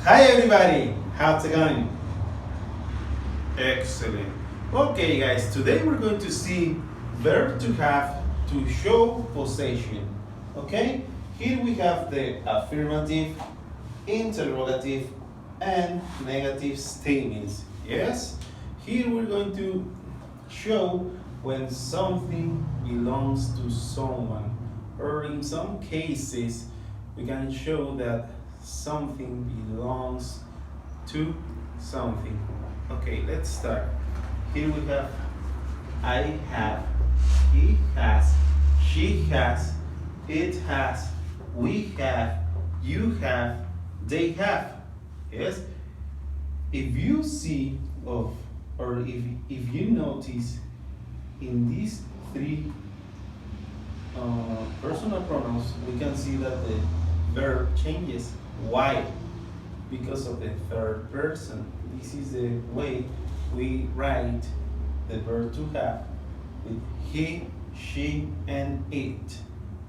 Hi everybody, how's it going? Excellent. Okay guys, today we're going to see verb to have to show possession. Okay? Here we have the affirmative, interrogative, and negative statements. Yes? Here we're going to show when something belongs to someone, or in some cases we can show that something belongs to something. Okay, let's start. Here we have I have, he has, she has, it has, we have, you have, they have. Yes? If you see or if you notice in these three personal pronouns, we can see that the verb changes. Why? Because of the third person. This is the way we write the verb to have with he, she, and it.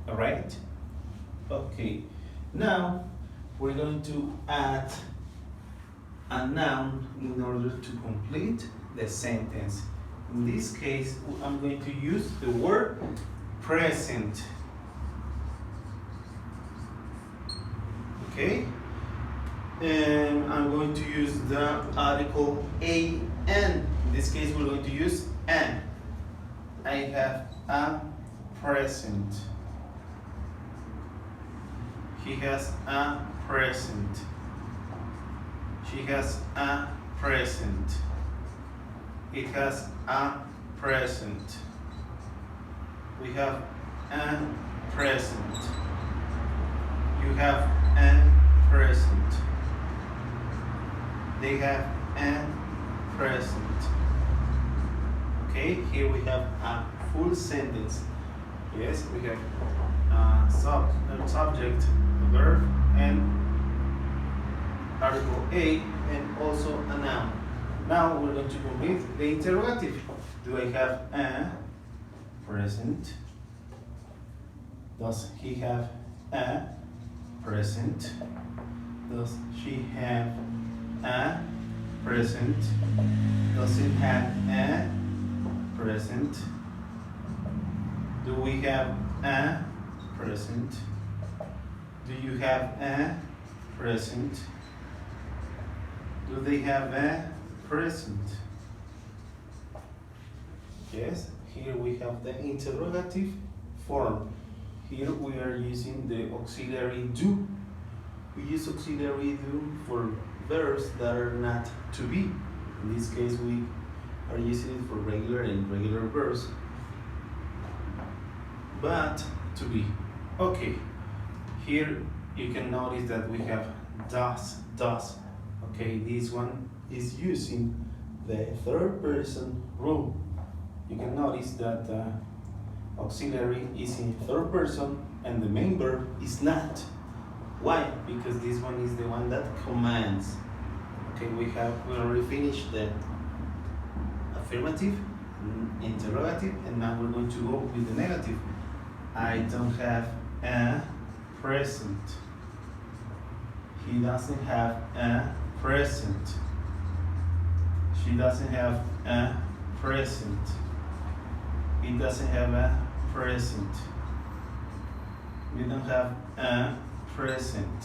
Alright? Okay. Now we're going to add a noun in order to complete the sentence. In this case, I'm going to use the word present. Okay? And I'm going to use the article an. In this case, we're going to use an. I have a present. He has a present. She has a present. It has a present. We have a present. You have a present. They have a present. Okay, here we have a full sentence. Yes, we have a subject, a verb, and article A, and also a noun. Now we're going to complete the interrogative. Do I have a present? Does he have a present? Does she have a present? Does it have a present? Do we have a present? Do you have a present? Do they have a present? Yes, here we have the interrogative form. Here we are using the auxiliary do. We use auxiliary do for verbs that are not to be. In this case, we are using it for regular and irregular verbs, but to be. Okay, here you can notice that we have does. Okay, this one is using the third person rule. You can notice that auxiliary is in third person and the main verb is not. Why? Because this one is the one that commands. Okay, we already finished the affirmative, interrogative, and now we're going to go with the negative. I don't have a present. He doesn't have a present. She doesn't have a present. He doesn't have a present. We don't have a present.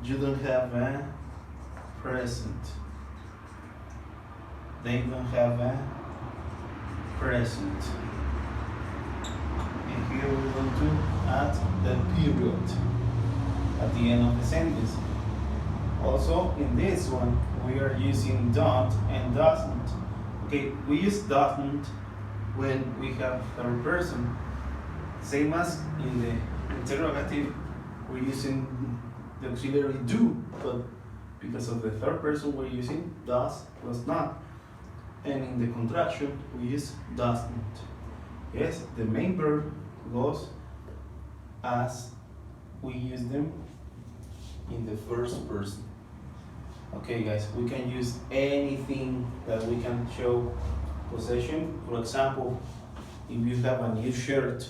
You don't have a present. They don't have a present. And here we're going to add the period at the end of the sentence. Also, in this one, we are using don't and doesn't. Okay, we use doesn't when we have third person. Same as in the interrogative, we're using the auxiliary do, but because of the third person, we're using does plus not. And in the contraction, we use doesn't. Yes, the main verb goes as we use them in the first person. Okay guys, we can use anything that we can show possession. For example, if you have a new shirt,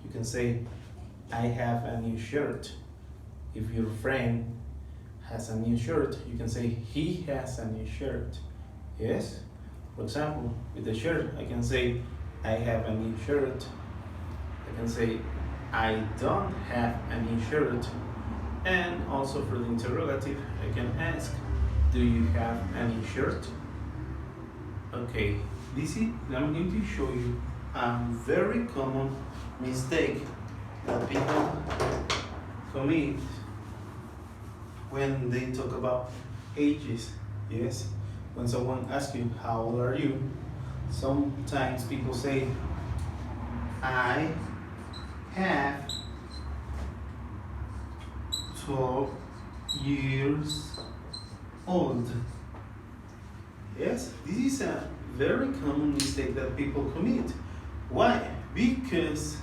you can say, I have a new shirt. If your friend has a new shirt, you can say he has a new shirt. Yes? For example, with the shirt, I can say I have a new shirt. I can say I don't have a new shirt. And also for the interrogative, I can ask, do you have a new shirt? Okay, I'm going to show you a very common mistake that people commit when they talk about ages. Yes, when someone asks you how old are you, sometimes people say I have 12 years old. Yes, this is a very common mistake that people commit. Why? Because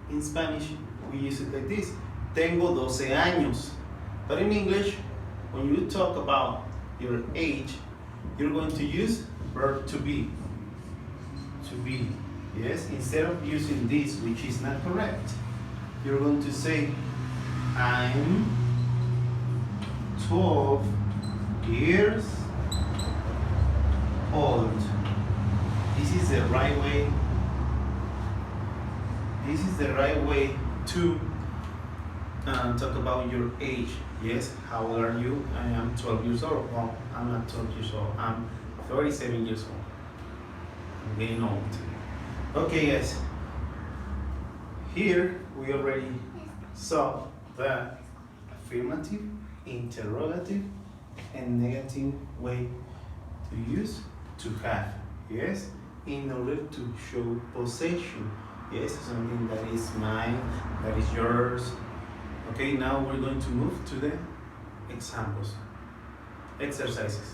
in Spanish we use it like this: tengo 12 años. But in English, when you talk about your age, you're going to use verb to be. To be. Yes, instead of using this, which is not correct, you're going to say I'm 12 years old. This is the right way. This is the right way to talk about your age. Yes, how old are you? I am 12 years old. Well, I'm not 12 years old. I'm 37 years old. I'm getting old. Okay, guys. Here we already saw the affirmative, interrogative, and negative way to use to have. Yes, in order to show possession. Yes, something that is mine, that is yours. Okay, now we're going to move to the examples, exercises.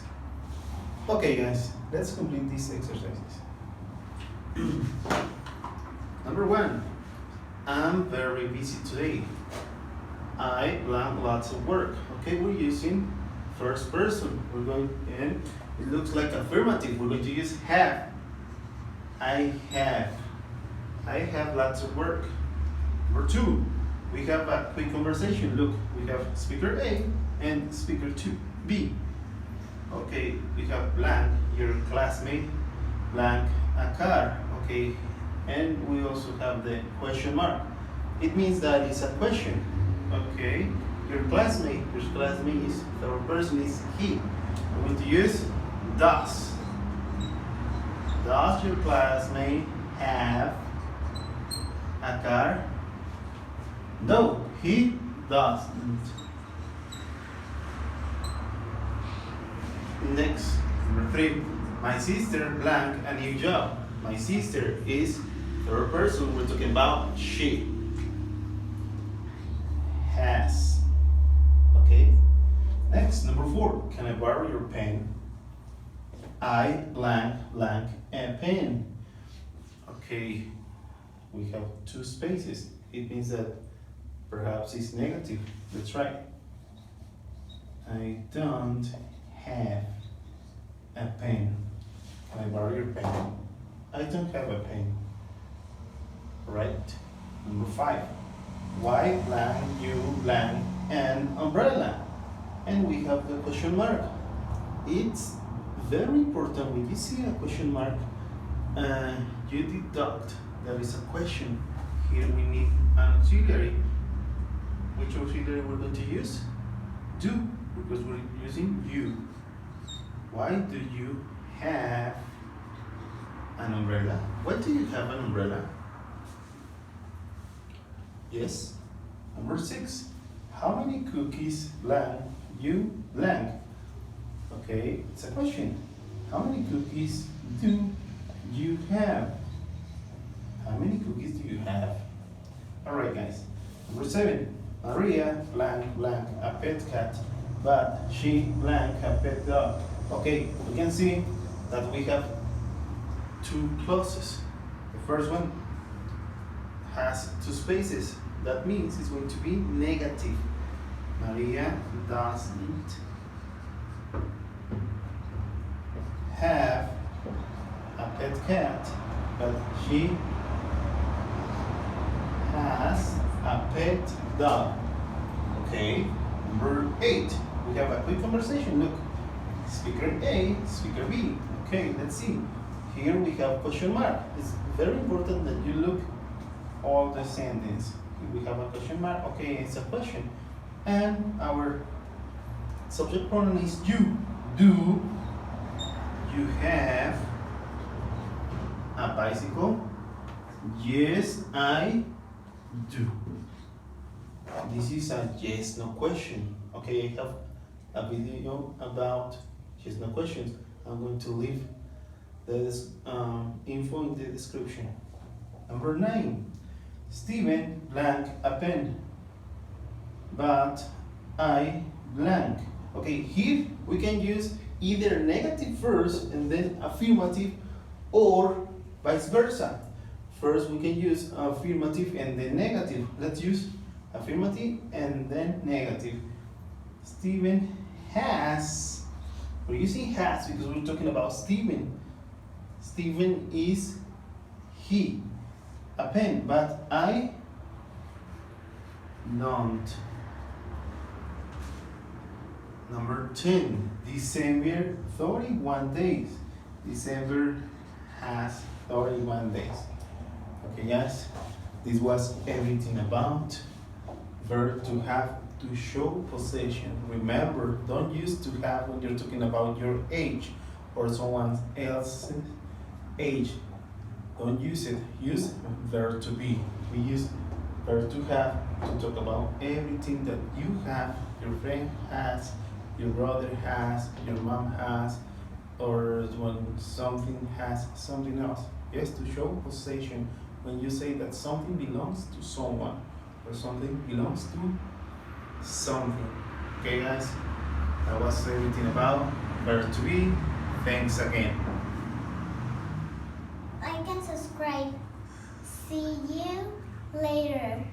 Okay, guys, let's complete these exercises. Number 1, I'm very busy today. I plan lots of work. Okay, we're using first person. We're going, and it looks like affirmative. We're going to use have. I have lots of work. Number 2, we have a quick conversation. Look, we have speaker A and speaker 2, B. Okay, we have blank, your classmate, blank, a car. Okay, and we also have the question mark. It means that it's a question. Okay, your classmate is, third person is he. We're going to use does. Does your classmate have a car? No, he doesn't. Next, number 3. My sister blank a new job. My sister is third person. We're talking about she. Has. Okay. Next, number 4. Can I borrow your pen? I blank a pen. Okay. We have 2 spaces. It means that perhaps it's negative. That's right. I don't have a pen. Can I borrow your pen? I don't have a pen. Right. Number 5. Why blank you blank an umbrella? And we have the question mark. It's very important when you see a question mark, you deduct that is a question. Here we need an auxiliary. Which auxiliary we're going to use? Do, because we're using you. Why do you have an umbrella? Why do you have an umbrella? Yes. Number 6. How many cookies blank you blank? Okay, it's a question. How many cookies do you have? How many cookies do you have? Alright, guys. Number 7. Maria blank a pet cat, but she blank a pet dog. Okay, we can see that we have 2 clauses. The first one has 2 spaces. That means it's going to be negative. Maria doesn't have a pet cat, but she has a pet dog. Okay. Number 8. We we have a quick conversation. Look, speaker A, speaker B. Okay, let's see. Here we have question mark. It's very important that you look all the sentence. Here we have a question mark. Okay, it's a question. And our subject pronoun is you. Do you have a bicycle? Yes, I do. This is a yes, no question. Okay, I have a video about yes, no questions. I'm going to leave the info in the description. Number 9. Steven blank a pen, but I blank. Okay, here we can use either negative first and then affirmative, or vice versa. First we can use affirmative and then negative. Let's use affirmative and then negative. Steven has, we're using has because we're talking about Steven. Steven is he, a pen, but I don't. Number 10, December 31 days. December has 31 days. Okay, guys, this was everything about verb to have, to show possession. Remember, don't use to have when you're talking about your age or someone else's age. Don't use it. Use verb to be. We use verb to have to talk about everything that you have, your friend has, your brother has, your mom has, or when something has something else. Yes, to show possession. When you say that something belongs to someone or something belongs to something. Okay, guys, that was everything about verb to be. Thanks again. Like and subscribe. See you later.